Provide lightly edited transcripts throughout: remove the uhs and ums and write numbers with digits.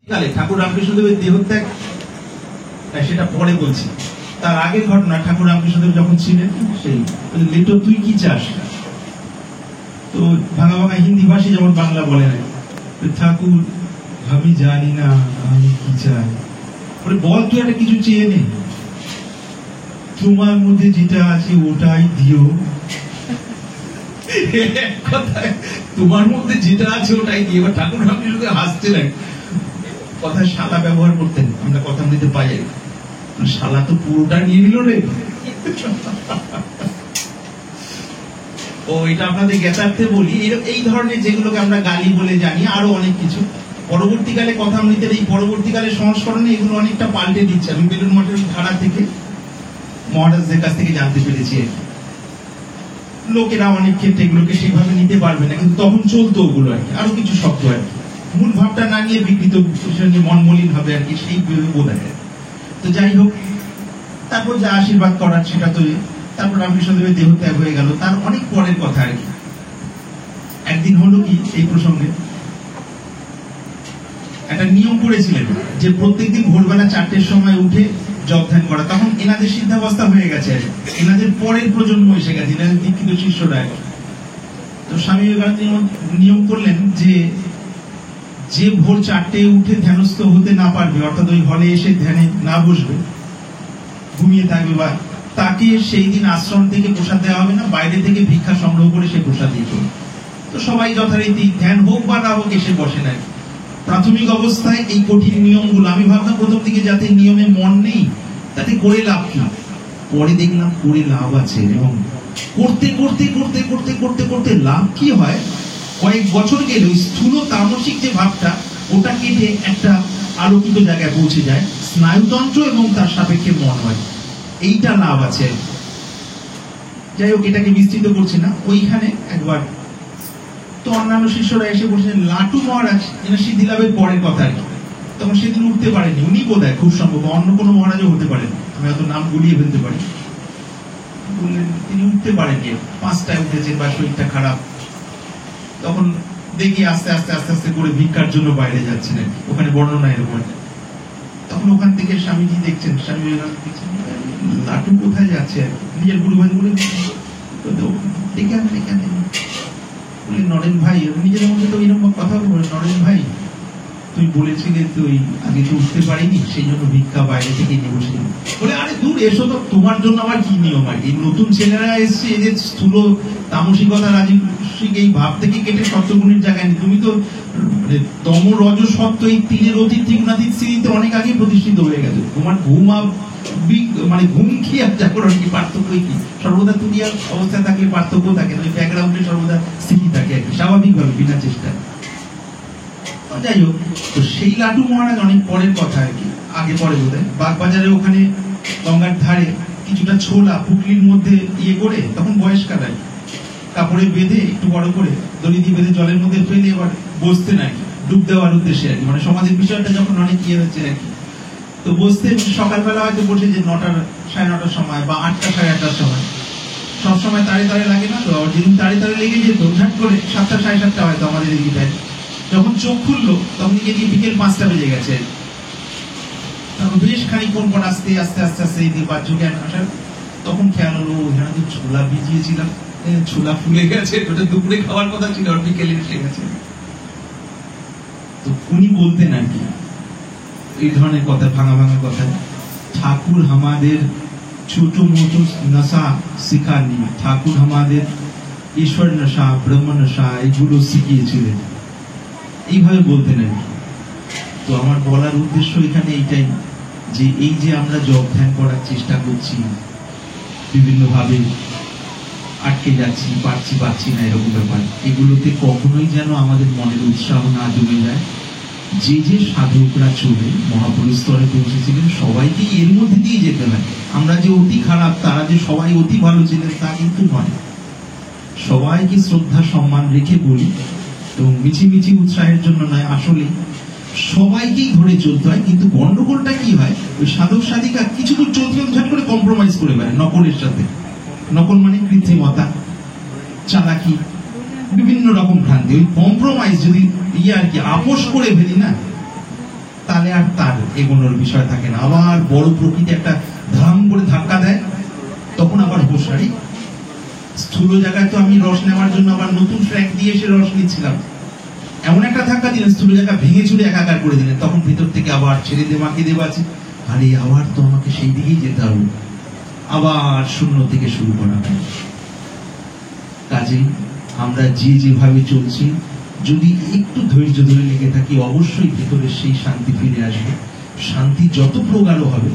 কালে ঠাকুর রামকৃষ্ণদেবের দেহত্যাগ সেটা পরে বলছি। তার আগের ঘটনা, ঠাকুর রামকৃষ্ণদেব যখন ছিলেন সেই লেটো তুই কি চাস, তো ভাঙা ভাঙা হিন্দি ভাষী যেমন বাংলা বলে না, ঠাকুর আমি জানি না আমি কি চাই, বল তুই একটা কিছু চেয়ে নে, তোমার মধ্যে যেটা আছে ওটাই দিও। তোমার মধ্যে যেটা আছে ওটাই দিয়ে। এবার ঠাকুর রামকৃষ্ণদেব হাসছিলেন, কথা শালা ব্যবহার করতেন, আমরা কথা দিতে পাই, শালা তো পুরোটা নিয়ে নিল রে। ও এটা আপনাদের জ্ঞাতার্থে বলি, এই ধরনের যেগুলোকে আমরা গালি বলে জানি, আরো অনেক কিছু পরবর্তীকালে কথামৃতের এই পরবর্তীকালে সংস্করণে এগুলো অনেকটা পাল্টে দিচ্ছে। আমি বেলুন মঠের ধারা থেকে মহারাজদের কাছ থেকে জানতে পেরেছি। লোকেরা অনেক ক্ষেত্রে এগুলোকে সেভাবে নিতে পারবে না, কিন্তু তখন চলতো ওগুলো আর কি, আরো কিছু শব্দ আর কি, মূল ভাবটা না নিয়ে বিকৃত মন মলিন হবে আর কি, সেই বোধ হয়। তো যাই হোক, তারপর যা আশীর্বাদ করার সেটা তো, তারপর রামকৃষ্ণদেবের দেহত্যাগ হয়ে গেল, তার অনেক পরের কথা আর কি। একদিন হলো কি, এই প্রসঙ্গে একটা নিয়ম করেছিলেন যে প্রত্যেকদিন ভোরবেলা 4টের সময় উঠে জপ ধ্যান করা। তখন এনাদের সিদ্ধাবস্থা হয়ে গেছে, এনাদের পরের প্রজন্ম এসে গেছে, এনাদের দীক্ষিত শিষ্যরা। তো স্বামী বিবেকানন্দ নিয়ম করলেন যে ভোর 4টে উঠে ধ্যানস্থ হতে না পারবে, অর্থাৎ ওই হলে এসে ধ্যানে না বসবে, ঘুমিয়ে থাকবে, বা তাকে সেই দিন আশ্রম থেকে প্রসাদ দেওয়া হবে না, বাইরে থেকে ভিক্ষা সংগ্রহ করে সে প্রসাদ দিয়ে করবে। তো সবাই যথারীতি ধ্যান হোক বা না হোক এসে বসে না। প্রাথমিক অবস্থায় এই কঠিন নিয়মগুলো আমি ভাবলাম প্রথম দিকে যাতে নিয়মে মন নেই, তাতে করে লাভ কি। পরে দেখলাম করে লাভ আছে, এবং করতে করতে করতে করতে করতে করতে লাভ কি হয়, কয়েক বছর গেলে ওই স্থূল তামসিক যে ভাবটা ওটা কেটে একটা আলোকিত জায়গায় পৌঁছে যায়, স্নায়ুতন্ত্র এবং তার সাপেক্ষে মন হয়, এইটা লাভ আছে। যাই হোক, এটাকে বিস্তৃত করছি না। ওইখানে একবার তো অন্যান্য শিষ্যরা এসে বলছেন, লাটু মহারাজ এনার সিদ্ধি লাভের পরের কথা আর কি, তখন সেদিন উঠতে পারেনি উনি, বোধহয় খুব সম্ভব অন্য কোনো মহারাজও হতে পারেন, আমি হয়তো নাম গুলিয়ে ফেলতে পারি। বললেন তিনি উঠতে পারেননি, 5টায় উঠেছেন বা শরীরটা খারাপ। তখন দেখি আস্তে আস্তে আস্তে আস্তে করে ভিক্ষার জন্য বাইরে যাচ্ছেন, ওখানে বর্ণনা এরকম। তখন ওখান থেকে স্বামীজি দেখছেন, স্বামী বিবেকানন্দ দেখছেন লাটু কোথায় যাচ্ছে, নিজের গুরু ভাই বলে ডেকে আনে ডেকে আনে, বলে নরেন ভাই, নিজের মধ্যে তো এরকম কথা বলে, নরেন ভাই তুই বলেছিলে তুই আগে তো উঠতে পারিনি, সেই জন্য ভিক্ষা বাইরে থেকে নিয়ে বসে। বলে আরে দূর এসো তো, তোমার জন্য আবার কি নিয়ম আর কি, নতুন ছেলেরা এসছে, এদের স্থূল তামসিকতা রাজসিক এই ভাব থেকে কেটে সত্যগুণের জায়গায় নেই। তুমি তো তম রজ সত্য এই 3-এর অতীত ত্রিগুণাতীত স্থিতিতে অনেক আগে প্রতিষ্ঠিত হয়ে গেছে। তোমার ঘুম মানে ঘুম কি আর জাগরণ কি পার্থক্য কি, সর্বদা তুমি আর অবস্থায় থাকলে পার্থক্য থাকে না, ব্যাকগ্রাউন্ডে সর্বদা স্থিতি থাকে আর কি, স্বাভাবিকভাবে বিনা চেষ্টায়। যাই হোক, তো সেই লাটু মহারাজ অনেক পরের কথা আর কি, আগে পরে বোধ হয় বাগবাজারে ওখানে গঙ্গার ধারে কিছুটা ছোলা পুটলির মধ্যে ইয়ে করে, তখন বয়স্কারা কাপড়ে বেঁধে একটু বড় করে দড়ি দিয়ে বেঁধে জলের মধ্যে ফেলে এবার বসতে নাই ডুব দেওয়ার উদ্দেশ্যে আর কি, মানে সমাজের বিষয়টা যখন অনেক ইয়ে হচ্ছে আর কি। তো বসতে সকালবেলা হয়তো বসে যে 9টা 9:30 সময় বা 8টা 8:30 সময়, সবসময় তাড়ে তাড়ে লাগে না তো, যেদিন তাড়ে তাড়ে লেগে যেত ঝাট করে 7টা 7:30 হয়তো আমাদের এদিকে, যখন চোখ খুললো তখন গিয়ে বিকেল 5টা বেজে গেছে। তখন বেশ খানিক্ষণ পর আস্তে আস্তে আস্তে আস্তে বাহ্য জ্ঞান আসার, তখন খেয়াল হলো এখানে তো ছোলা ভিজিয়েছিলাম, ছোলা ফুলে গেছে, ওটা দুপুরে খাওয়ার কথা ছিল আর বিকেলে এসে গেছে। তো উনি বলতেন আর কি এই ধরনের কথা, ভাঙা ভাঙা কথা, ঠাকুর আমাদের ছোট মোটো নশা শিখাননি, ঠাকুর আমাদের ঈশ্বর নশা ব্রহ্ম নশা এগুলো শিখিয়েছিলেন, এইভাবে বলতেন আর কি। তো আমার বলার উদ্দেশ্য এখানে এইটাই, যে এই যে আমরা জপ ধ্যান করার চেষ্টা করছি, বিভিন্ন ভাবে আটকে যাচ্ছি, পারছি না, এরকম ব্যাপার, এগুলোতে কখনোই যেন আমাদের মনের উৎসাহ না জমে যায়। যে যে সাধকরা চলে মহাপুরুষ স্তরে পৌঁছেছিলেন সবাইকে এর মধ্যে দিয়ে যেতে হয়। আমরা যে অতি খারাপ, তারা যে সবাই অতি ভালো ছিলেন তা কিন্তু নয়। সবাইকে শ্রদ্ধা সম্মান রেখে বলি, এবং মিছিমিছি উৎসাহের জন্য নয়, আসলে সবাইকেই ধরে চলতে হয়। কিন্তু গন্ডগোলটা কি হয়, ওই সাধক সাধিকা কিছু দূর চলতে ঝাট করে কম্প্রোমাইজ করে বেড়ায় নকলের সাথে। নকল মানে কৃত্রিমতা, চালাকি, বিভিন্ন রকম ভ্রান্তি। ওই কম্প্রোমাইজ যদি আর কি আপোষ করে ফেলি না, তাহলে আর তার এগোনোর বিষয় থাকে না। আবার বড় প্রকৃতি একটা ধাম করে ধাক্কা দেয়, তখন আবার হুঁশারি। স্থূল জায়গায় তো আমি রস নেওয়ার জন্য আবার নতুন ট্র্যাক দিয়ে এসে রস নিচ্ছিলাম, এমন একটা ধাক্কা দিলেন স্থূল জায়গা ভেঙে চুরে একাকার করে দিলেন, তখন ভিতর থেকে আবার ছেড়ে দে মাকে দেব আছে, আরে আবার তো আমাকে সেই দিকেই যেতে হবে, আবার শূন্য থেকে শুরু করা হয়। কাজেই আমরা যেভাবে চলছি, যদি একটু ধৈর্য ধরে লেগে থাকি, অবশ্যই ভেতরে সেই শান্তি ফিরে আসবে। শান্তি যত প্রগাঢ় হবে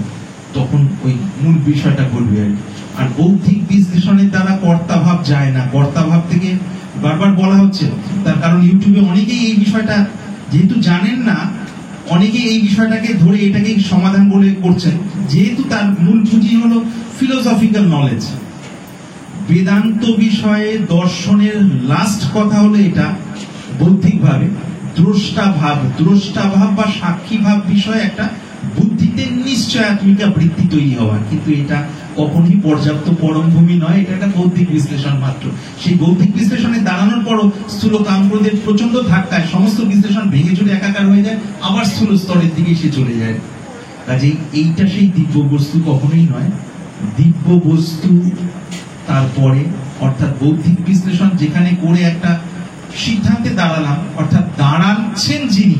তখন ওই মূল বিষয়টা ঘটবে। আর বৌদ্ধিক বিশ্লেষণের দ্বারা কর্তা ভাব যায় না। কর্তা ভাব থেকে বারবার বলা হচ্ছে, তার কারণ ইউটিউবে অনেকেই এই বিষয়টা যেহেতু জানেন না, অনেকেই এই বিষয়টাকে ধরে এটাকে সমাধান বলে করছেন, যেহেতু তার মূল পুঁজি হলো ফিলোসফিক্যাল নলেজ। বেদান্ত বিষয়ে দর্শনের লাস্ট কথা হলো এটা, বৌদ্ধিক ভাবে দ্রষ্টা ভাব বা সাক্ষী ভাব বিষয়ে একটা বুদ্ধিতে নিশ্চয়াত্মিকা বৃত্তি তৈরি হওয়া, কিন্তু এটা কখনই পর্যাপ্ত পরমভূমি নয়, এটা একটা বৌদ্ধিক বিশ্লেষণ মাত্র। সেই বৌদ্ধিক বিশ্লেষণে দাঁড়ানোর পরও স্থূল কামক্রোধের প্রচন্ড ধাক্কায় সমস্ত বিশ্লেষণ ভেঙে চুরে একাকার হয়ে যায়, আবার স্থূল স্তরের দিকে সে চলে যায়। কাজেই এইটা সেই দিব্য বস্তু কখনোই নয়। দিব্য বস্তু তারপরে, অর্থাৎ বৌদ্ধিক বিশ্লেষণ যেখানে করে একটা সিদ্ধান্তে দাঁড়ালাম, অর্থাৎ দাঁড়াচ্ছেন যিনি,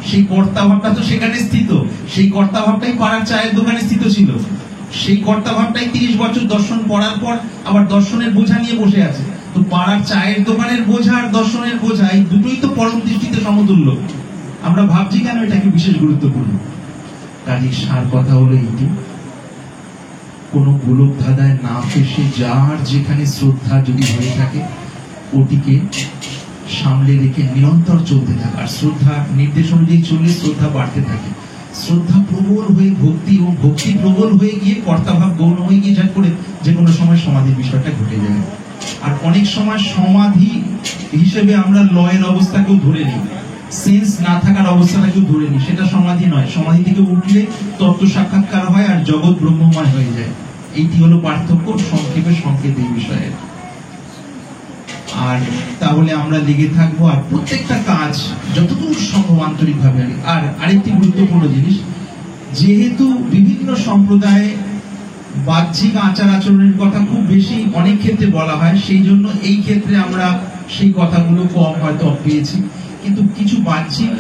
সেই কর্তা ভাবটা তো সেখানে স্থিত। সেই কর্তা ভাবটাই পাড়ার চায়ের দোকানে স্থিত ছিল। সেই কর্তা ভাবটাই 30 বছর দর্শন পড়ার পর আবার দর্শনের বোঝা নিয়ে বসে আছে। তো পাড়ার চায়ের দোকানের বোঝা আর দর্শনের বোঝা, এই দুটোই তো পরম দৃষ্টিতে সমতুল্য। আমরা ভাবছি কেন এটাকে বিশেষ গুরুত্বপূর্ণ। কাজে সার কথা হলো এইটি, কোন গোলক ধাঁধায় না ফেসে যার যেখানে শ্রদ্ধা যদি হয়ে থাকে, ওটিকে সামলে রেখে নিরন্তর চলতে থাকে। আর শ্রদ্ধা নির্দেশ অনুযায়ী চললে শ্রদ্ধা বাড়তে থাকে। শ্রদ্ধা প্রবল হয়ে ভক্তি, এবং ভক্তি প্রবল হয়ে গিয়ে কর্তাভাব গৌণ হয়ে গিয়ে যা করে যে কোনো সময় সমাধির বিষয়টা ঘটে যায়। আর অনেক সময় সমাধি হিসেবে আমরা লয়ের অবস্থাকেও ধরে নিই, সেন্স না থাকার অবস্থাটাকেও ধরে নিই, সেটা সমাধি নয়। সমাধি থেকে উঠলে তত্ত্ব সাক্ষাৎকার হয় আর জগৎ ব্রহ্মময় হয়ে যায়। এইটি হলো পার্থক্য, সংক্ষেপে সংকেত এই বিষয়ে। আর তাহলে আমরা লেগে থাকবো, আর প্রত্যেকটা কাজ যতদূর সম্ভব আন্তরিক ভাবে। আর আরেকটি গুরুত্বপূর্ণ জিনিস, যেহেতু বিভিন্ন সম্প্রদায়ে বাহ্যিক আচার আচরণের কথা খুব বেশি অনেক ক্ষেত্রে বলা হয়, সেই জন্য এই ক্ষেত্রে আমরা সেই কথাগুলো কম হয়তো পেয়েছি, কিন্তু কিছু বাহ্যিক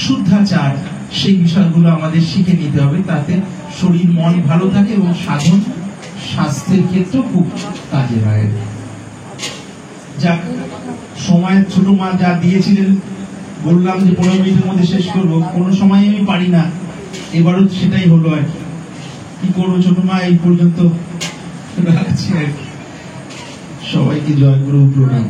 শুদ্ধাচার সেই বিষয়গুলো আমাদের শিখে নিতে হবে, তাতে শরীর মন ভালো থাকে এবং সাধন স্বাস্থ্যের ক্ষেত্রেও খুব কাজে হয়। যাক, সময়ের ছোট মা যা দিয়েছিলেন, বললাম যে 15 মিনিটের মধ্যে শেষ করবো, কোনো সময় আমি পারি না, এবারও সেটাই হলো। আর কি করবো ছোট মা, এই পর্যন্ত রাখছি আর কি। সবাইকে জয় গুরু প্রণাম।